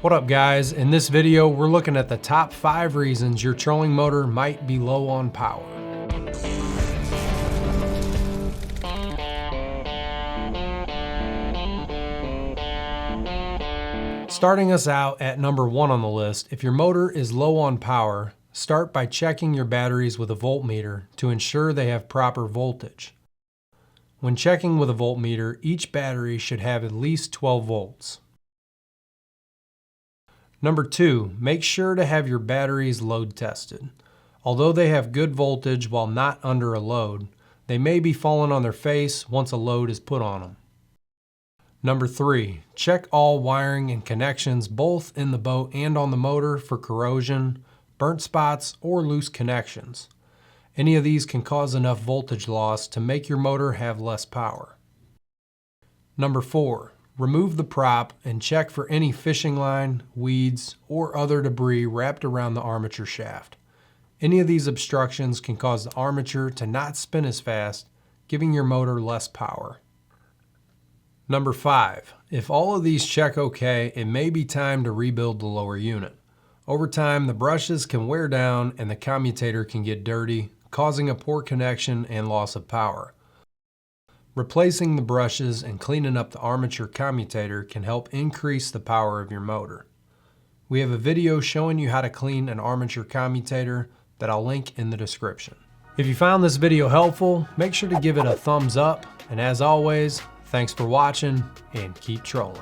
What up guys? In this video, we're looking at the top 5 reasons your trolling motor might be low on power. Starting us out at number 1 on the list, if your motor is low on power, start by checking your batteries with a voltmeter to ensure they have proper voltage. When checking with a voltmeter, each battery should have at least 12 volts. Number 2, make sure to have your batteries load tested. Although they have good voltage while not under a load, they may be falling on their face once a load is put on them. Number 3, check all wiring and connections both in the boat and on the motor for corrosion, burnt spots, or loose connections. Any of these can cause enough voltage loss to make your motor have less power. Number 4, remove the prop and check for any fishing line, weeds, or other debris wrapped around the armature shaft. Any of these obstructions can cause the armature to not spin as fast, giving your motor less power. Number 5, if all of these check okay, it may be time to rebuild the lower unit. Over time, the brushes can wear down and the commutator can get dirty, causing a poor connection and loss of power. Replacing the brushes and cleaning up the armature commutator can help increase the power of your motor. We have a video showing you how to clean an armature commutator that I'll link in the description. If you found this video helpful, make sure to give it a thumbs up, and as always, thanks for watching and keep trolling.